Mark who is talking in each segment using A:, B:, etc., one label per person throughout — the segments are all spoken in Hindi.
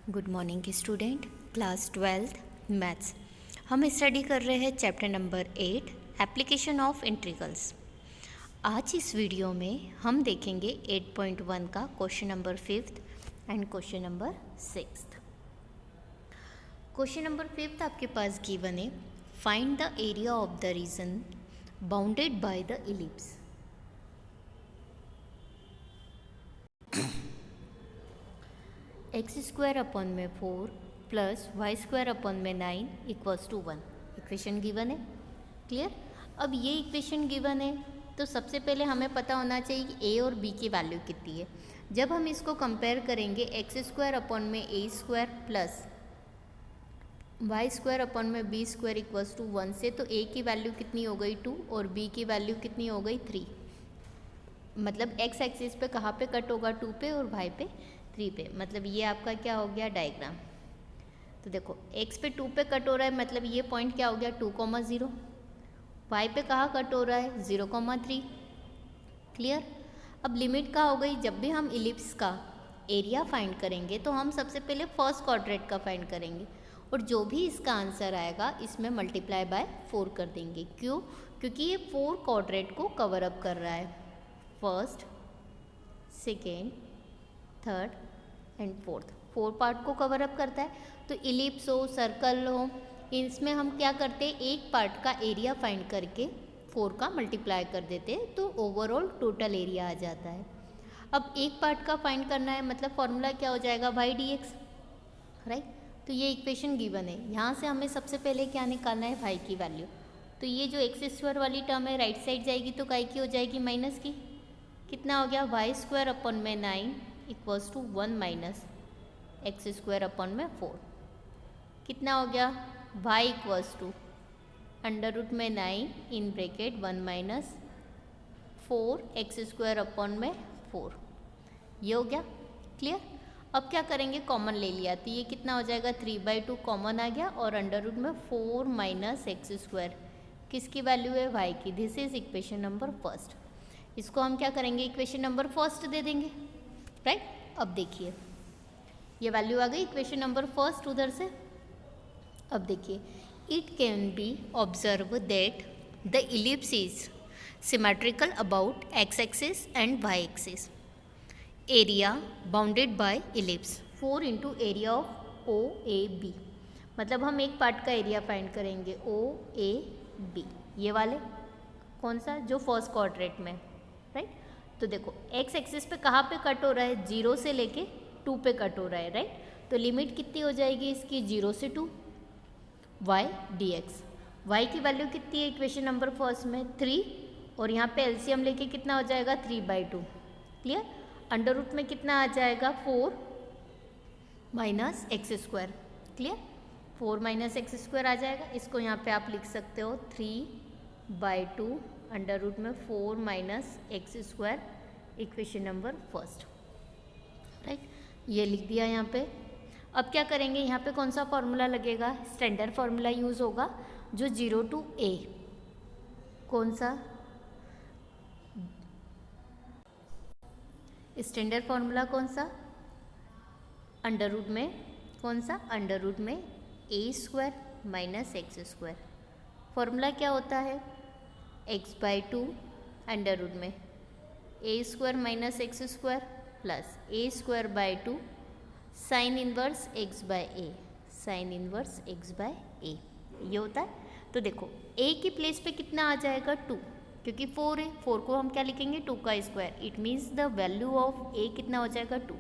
A: Good morning student, class 12th maths. हम स्टडी कर रहे हैं chapter number 8 application of integrals. आज इस वीडियो में हम देखेंगे 8.1 का question number 5th and question number 6th। Question number 5th आपके पास गिवन है, find the area of the reason bounded by the ellipse. X square upon में 4 प्लस वाई स्क्वायर अपॉन में 9 इक्वल्स टू 1 इक्वेशन गिवन है। क्लियर। अब ये इक्वेशन गिवन है तो सबसे पहले हमें पता होना चाहिए कि ए और बी की वैल्यू कितनी है। जब हम इसको कंपेयर करेंगे एक्स स्क्वायर अपॉन में a square plus y square upon में बी स्क्वायर इक्वल्स टू 1 से, तो ए की वैल्यू कितनी हो गई 2 और बी की वैल्यू कितनी हो गई 3। मतलब एक्स एक्सिस पे कहाँ पे कट होगा 2 पे और वाई पे 3 पे। मतलब ये आपका क्या हो गया डायग्राम। तो देखो x पे 2 पे कट हो रहा है, मतलब ये पॉइंट क्या हो गया 2,0। y पे कहाँ कट हो रहा है 0,3। क्लियर। अब लिमिट का हो गई, जब भी हम इलिप्स का एरिया फाइंड करेंगे तो हम सबसे पहले फर्स्ट क्वाड्रेंट का फाइंड करेंगे और जो भी इसका आंसर आएगा इसमें मल्टीप्लाई बाय 4 कर देंगे। क्यों? क्योंकि ये 4 क्वाड्रेंट को कवर अप कर रहा है, first second third and fourth. 4 part को कवर अप करता है। तो इलिप्स हो सर्कल हो, इसमें हम क्या करते हैं एक पार्ट का एरिया फाइंड करके 4 का मल्टीप्लाई कर देते हैं तो ओवरऑल टोटल एरिया आ जाता है। अब एक पार्ट का फाइंड करना है, मतलब फॉर्मूला क्या हो जाएगा वाई डी एक्स, राइट। तो ये इक्वेशन गिवन है। यहाँ से हमें सबसे पहले क्या निकालना है वाई की वैल्यू। तो ये जो एक्स स्क्वायर वाली टर्म है राइट साइड जाएगी तो काय की हो जाएगी माइनस की। कितना हो गया वाई स्क्वायर अपॉन में 9 equals to 1 minus x square upon में 4। कितना हो गया y equals to under root में 9 in bracket 1 minus 4 x square upon में 4। ये हो गया। क्लियर। अब क्या करेंगे कॉमन ले लिया तो ये कितना हो जाएगा 3/2 कॉमन आ गया और अंडर रूट में 4 माइनस एक्स स्क्वायर किसकी वैल्यू है y की। This is equation number first. इसको हम क्या करेंगे इक्वेशन नंबर फर्स्ट दे देंगे, राइट। अब देखिए ये वैल्यू आ गई इक्वेशन नंबर फर्स्ट उधर से। अब देखिए it can be observe that the ellipse is symmetrical about x axis and y axis. Area bounded by ellipse 4 into area of O A B. मतलब हम एक पार्ट का एरिया फाइंड करेंगे ओ ए बी, ये वाले कौन सा जो फर्स्ट क्वाड्रेंट में, राइट। तो देखो एक्स एक्सिस पे कहाँ पे कट हो रहा है 0 से लेके 2 पे कट हो रहा है, राइट। तो लिमिट कितनी हो जाएगी इसकी 0 से 2 y dx। y की वैल्यू कितनी है इक्वेशन नंबर फर्स्ट में 3 और यहाँ पे एलसीएम लेके कितना हो जाएगा 3/2। क्लियर। अंडर रूट में कितना आ जाएगा 4 minus x square. Clear. 4 minus x square आ जाएगा। इसको यहाँ पे आप लिख सकते हो 3/2 अंडर रूट में 4 minus x square equation number first, right. ये लिख दिया यहाँ पे। अब क्या करेंगे यहाँ पे कौन सा फॉर्मूला लगेगा, स्टैंडर्ड फॉर्मूला यूज़ होगा जो 0 to a। कौन सा स्टैंडर्ड फॉर्मूला, कौन सा अंडर रूट में, कौन सा अंडर रूट में a square minus x square. Formula क्या होता है x/2 अंडर रूट में a square minus x square plus a square by 2 sine inverse x by a, sine inverse x by a, ये होता है। तो देखो a की प्लेस पे कितना आ जाएगा 2, क्योंकि 4 है, 4 को हम क्या लिखेंगे 2 का square. It means the value of a कितना हो जाएगा 2।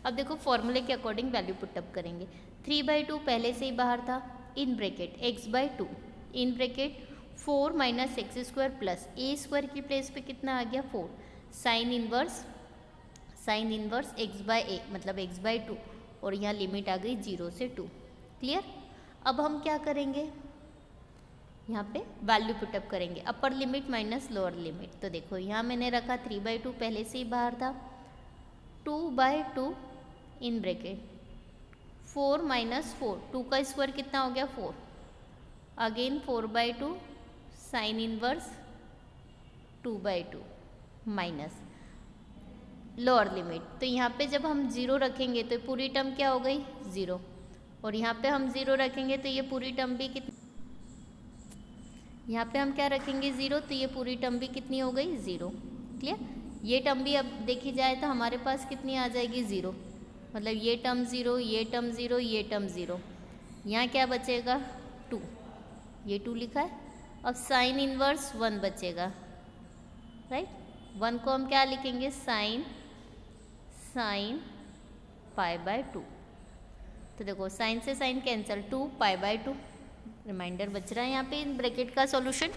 A: अब देखो फॉर्मूले के अकॉर्डिंग वैल्यू पुटअप करेंगे। 3/2 पहले से ही बाहर था, in bracket x/2 in bracket 4 minus x square plus a square की प्लेस पे कितना आ गया 4 साइन इनवर्स x बाय ए, मतलब x/2 और यहाँ लिमिट आ गई 0 से 2। क्लियर। अब हम क्या करेंगे यहाँ पे वैल्यू पुटअप करेंगे, upper limit minus lower limit. तो देखो यहाँ मैंने रखा 3/2 पहले से ही बाहर था, 2/2 इन ब्रैकेट 4 माइनस 4, 2 का स्क्वायर कितना हो गया 4, again 4/2 sine inverse 2/2 minus lower limit. तो यहाँ पे जब हम 0 रखेंगे तो पूरी टर्म क्या हो गई 0, और यहाँ पे हम 0 रखेंगे तो ये पूरी टर्म भी कितनी, यहाँ पे हम क्या रखेंगे 0, तो ये पूरी टर्म भी कितनी हो गई 0। क्लियर। ये टर्म भी अब देखी जाए तो हमारे पास कितनी आ जाएगी 0, मतलब ये टर्म 0, ये टर्म 0, ये टर्म 0। यहाँ क्या बचेगा 2, ये 2 लिखा है। अब साइन इनवर्स 1 बचेगा, राइट। 1 को हम क्या लिखेंगे साइन पाई बाय 2। तो देखो साइन से sine cancel, 2 pi by 2 reminder बच रहा है यहाँ पे इन ब्रैकेट का सॉल्यूशन।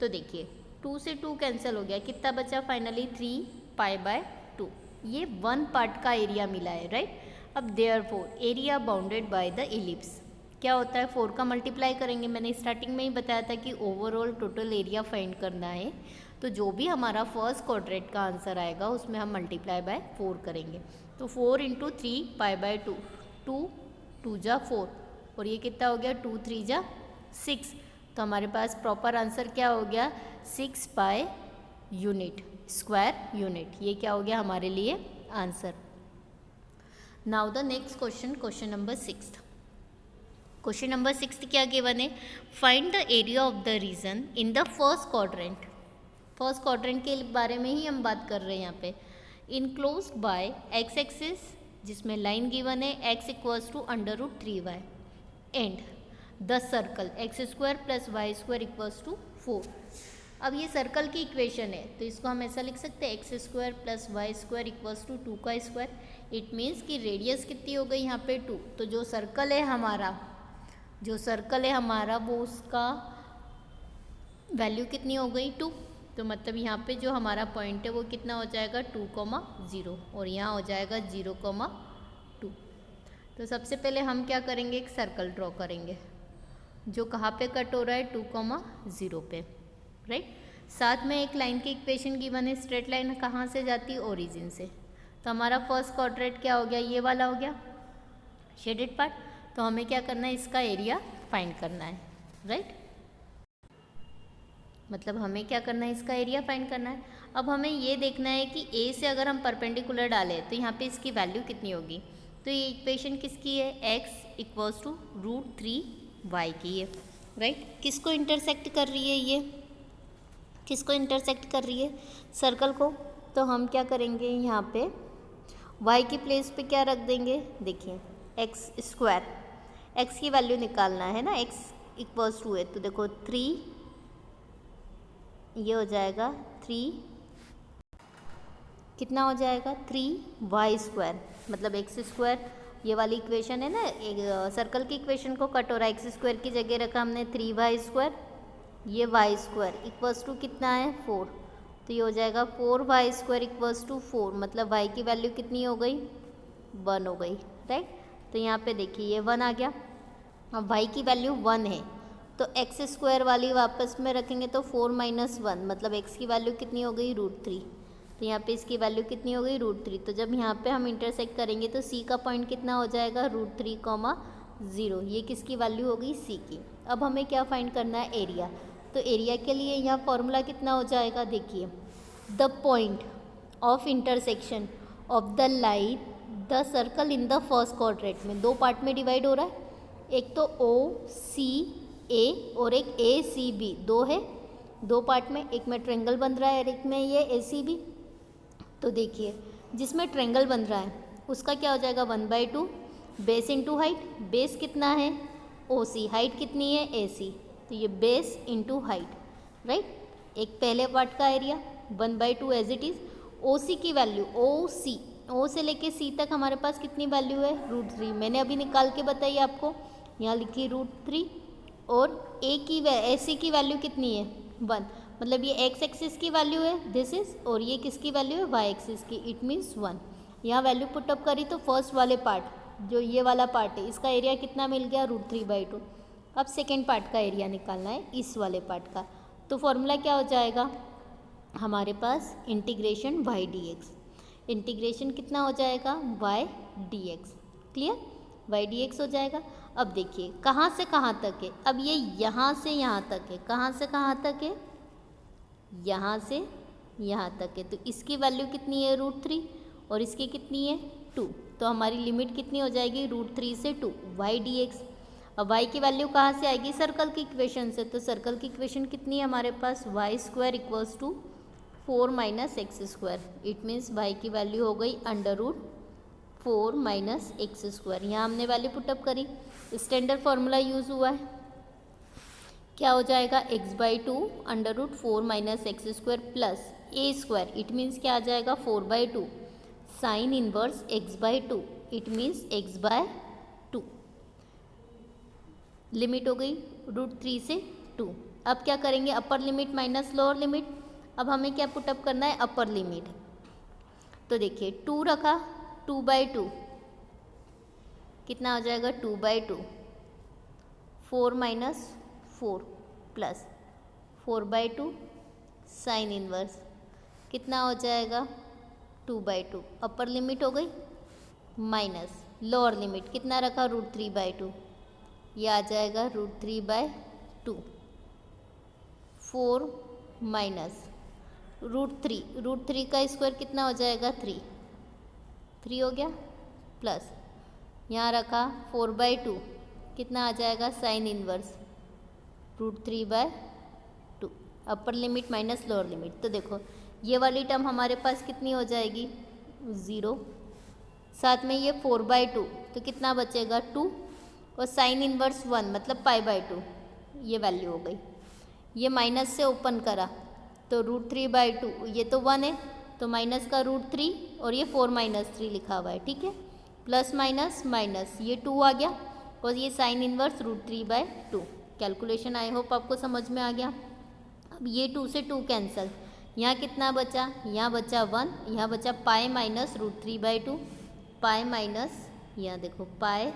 A: तो देखिए 2 से 2 कैंसिल हो गया, कितना बचा फाइनली 3 पाई बाय 2। ये 1 पार्ट का एरिया मिला है, राइट। अब therefore area bounded by the ellipse क्या होता है, 4 का मल्टीप्लाई करेंगे। मैंने स्टार्टिंग में ही बताया था कि ओवरऑल टोटल एरिया फाइंड करना है, तो जो भी हमारा फर्स्ट क्वाड्रेंट का आंसर आएगा उसमें हम मल्टीप्लाई बाय 4 करेंगे। तो 4 इंटू 3 पाई बाय 2, 2 2 जा 4, और ये कितना हो गया 2 3 जा 6। तो हमारे पास प्रॉपर आंसर क्या हो गया 6 पाई यूनिट, स्क्वायर यूनिट। ये क्या हो गया हमारे लिए answer. Now the next question, question number 6। Question number 6 क्या गिवन है, find the area of the region in the first quadrant. First quadrant के बारे में ही हम बात कर रहे हैं यहाँ पे। इनक्लोज्ड बाय एक्स एक्सिस, जिसमें लाइन गिवन है x equals to √3y, and the circle x square plus y square equals to 4। अब ये सर्कल की इक्वेशन है, तो इसको हम ऐसा लिख सकते हैं x square plus y square equals to 2 का स्क्वायर। इट मीन्स कि रेडियस कितनी हो गई यहाँ पे 2। तो जो सर्कल है हमारा वो उसका वैल्यू कितनी हो गई 2। तो मतलब यहाँ पे जो हमारा पॉइंट है वो कितना हो जाएगा 2,0, और यहाँ हो जाएगा 0,2। तो सबसे पहले हम क्या करेंगे, एक सर्कल ड्रॉ करेंगे जो कहाँ पे कट हो रहा है 2,0 पे, राइट। साथ में एक लाइन की इक्वेशन गिवन है, स्ट्रेट लाइन कहाँ से जाती है ओरिजिन से। तो हमारा फर्स्ट क्वाड्रेंट क्या हो गया, ये वाला हो गया शेडेड पार्ट। तो हमें क्या करना है, इसका एरिया फाइंड करना है, राइट। मतलब हमें क्या करना है, इसका एरिया फाइंड करना है। अब हमें ये देखना है कि ए से अगर हम परपेंडिकुलर डालें तो यहाँ पे इसकी वैल्यू कितनी होगी। तो ये इक्वेशन किसकी है, x इक्वल्स टू √3y की है, राइट। किसको इंटरसेक्ट कर रही है, ये किसको इंटरसेक्ट कर रही है, सर्कल को। तो हम क्या करेंगे, यहाँ पे y की प्लेस पे क्या रख देंगे, देखिए एक्स स्क्वायर, x की वैल्यू निकालना है ना, x इक्वल्स टू है। तो देखो 3, ये हो जाएगा 3, कितना हो जाएगा 3y स्क्वायर, मतलब एक्स स्क्वायर, ये वाली इक्वेशन है ना, एक सर्कल की इक्वेशन को कट हो रहा है, एक्स स्क्वायर की जगह रखा हमने 3y स्क्वायर, ये y स्क्वायर इक्वल्स टू कितना है 4। तो ये हो जाएगा 4y स्क्वायर इक्वल्स टू 4, मतलब y की वैल्यू कितनी हो गई 1 हो गई, राइट। तो यहाँ पे देखिए ये 1 आ गया। अब y की वैल्यू 1 है तो एक्स स्क्वायर वाली वापस में रखेंगे तो 4 - 1, मतलब x की वैल्यू कितनी हो गई √3। तो यहाँ पे इसकी वैल्यू कितनी हो गई √3। तो जब यहाँ पे हम इंटरसेक्ट करेंगे तो c का पॉइंट कितना हो जाएगा √3,0। ये किसकी वैल्यू हो गई c की। अब हमें क्या फाइंड करना है, एरिया। तो एरिया के लिए यहाँ फॉर्मूला कितना हो जाएगा, देखिए the point of intersection of the line the circle in the first quadrant में 2 पार्ट में डिवाइड हो रहा है, एक तो OCA और एक ACB, 2 है 2 पार्ट में, एक में ट्रायंगल बन रहा है और एक में ये ACB। तो देखिए जिसमें ट्रायंगल बन रहा है उसका क्या हो जाएगा 1/2 बेस इंटू हाइट। बेस कितना है OC, हाइट कितनी है AC, तो ये बेस इंटू हाइट, राइट। एक पहले पार्ट का area 1/2 as it is. OC की वैल्यू O से लेके C तक हमारे पास कितनी वैल्यू है √3, मैंने अभी निकाल के बताई आपको, यहाँ लिखी √3। और AC की वैल्यू कितनी है 1, मतलब ये x एक्सिस की वैल्यू है दिस इज, और ये किसकी वैल्यू है y एक्सिस की, इट मीन्स 1। यहाँ वैल्यू पुटअप करी तो फर्स्ट वाले पार्ट जो ये वाला पार्ट है इसका एरिया कितना मिल गया √3/2। अब सेकेंड पार्ट का एरिया निकालना है इस वाले पार्ट का। तो फॉर्मूला क्या हो जाएगा हमारे पास, इंटीग्रेशन y dx। इंटीग्रेशन कितना हो जाएगा y dx, clear, y dx हो जाएगा। अब देखिए कहाँ से कहाँ तक है, अब ये यहाँ से यहाँ तक है, कहाँ से कहाँ तक है, यहाँ से यहाँ तक है। तो इसकी वैल्यू कितनी है √3 और इसकी कितनी है 2, तो हमारी लिमिट कितनी हो जाएगी √3 से 2 y dx। अब y की वैल्यू कहाँ से आएगी, सर्कल की इक्वेशन से, तो सर्कल की इक्वेशन कितनी है हमारे पास y² = 4 - x²। It means y की वैल्यू हो गई √4 - x²। यहाँ हमने वैल्यू पुटअप करी, स्टैंडर्ड फार्मूला यूज़ हुआ है, क्या हो जाएगा x/2 √4 - x² plus a²। It means क्या आ जाएगा 4/2 sine inverse x/2। It means x/2। Limit हो गई √3 से 2। अब क्या करेंगे, upper limit minus lower limit. अब हमें क्या पुटअप करना है, अपर लिमिट। तो देखिए 2 रखा, 2/2 कितना हो जाएगा 2/2, 4 - 4 प्लस 4/2 साइन इनवर्स कितना हो जाएगा 2/2। अपर लिमिट हो गई, माइनस लोअर लिमिट कितना रखा √3/2, ये आ जाएगा √3/2, 4 माइनस √3 का स्क्वायर कितना हो जाएगा 3 हो गया, प्लस यहाँ रखा 4/2 कितना आ जाएगा sine inverse √3/2। Upper limit minus lower limit, तो देखो ये वाली टर्म हमारे पास कितनी हो जाएगी 0, साथ में ये 4/2 तो कितना बचेगा 2, और साइन इनवर्स 1 मतलब π/2, ये वैल्यू हो गई। ये माइनस से ओपन करा तो √3/2, ये तो 1 है तो माइनस का √3 और ये 4 - 3 लिखा हुआ है, ठीक है, प्लस माइनस माइनस ये 2 आ गया और ये sine inverse √3/2। Calculation I hope आपको समझ में आ गया। अब ये 2 से 2 कैंसिल, यहाँ कितना बचा, यहाँ बचा 1, यहाँ बचा पाई माइनस √3/2, पाई माइनस यहाँ देखो पाई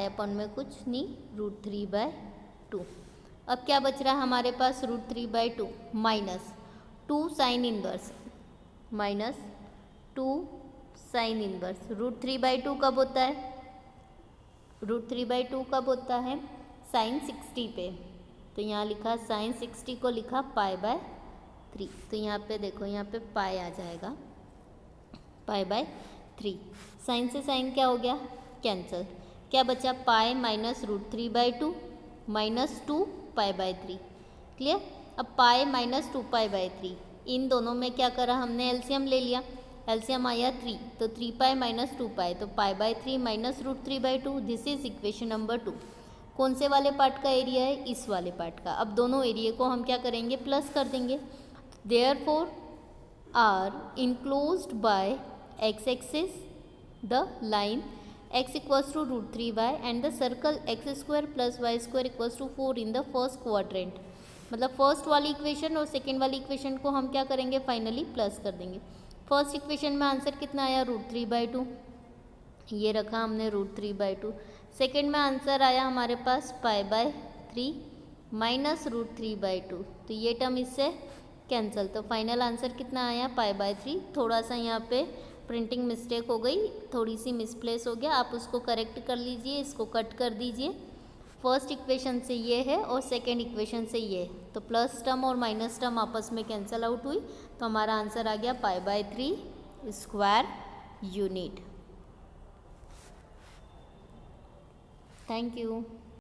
A: अपन में कुछ नहीं √3/2। अब क्या बच रहा है हमारे पास √3/2 minus 2 sine inverse, minus 2 sine inverse. √3/2 कब होता है, √3/2 कब होता है साइन 60 पे, तो यहाँ लिखा साइन 60 को लिखा π/3, तो यहाँ पे देखो यहाँ पे पाई आ जाएगा π/3। साइन से साइन क्या हो गया कैंसिल, क्या बचा पाई माइनस √3/2 माइनस 2 π/3। क्लियर। अब पाई माइनस 2 π/3, इन दोनों में क्या करा हमने एलसीएम ले लिया, एलसीएम आया 3, तो 3π माइनस 2π तो π/3 minus √3/2। This is equation number 2। कौन से वाले पार्ट का एरिया है, इस वाले पार्ट का। अब दोनों एरिया को हम क्या करेंगे प्लस कर देंगे। Therefore are enclosed by x axis the line x equals to √3y and the circle x² plus y² equals to 4 in the first quadrant। मतलब फर्स्ट वाली इक्वेशन और सेकेंड वाली इक्वेशन को हम क्या करेंगे फाइनली प्लस कर देंगे। फर्स्ट इक्वेशन में आंसर कितना आया √3/2, ये रखा हमने √3/2। सेकेंड में आंसर आया हमारे पास π/3 माइनस √3/2, तो ये टर्म इससे कैंसिल, तो फाइनल आंसर कितना आया π/3। थोड़ा सा यहाँ पे प्रिंटिंग मिस्टेक हो गई, थोड़ी सी मिसप्लेस हो गया, आप उसको करेक्ट कर लीजिए, इसको कट कर दीजिए। फर्स्ट इक्वेशन से ये है और सेकेंड इक्वेशन से ये, तो प्लस टर्म और माइनस टर्म आपस में कैंसिल आउट हुई, तो हमारा आंसर आ गया π/3 स्क्वायर यूनिट। Thank you.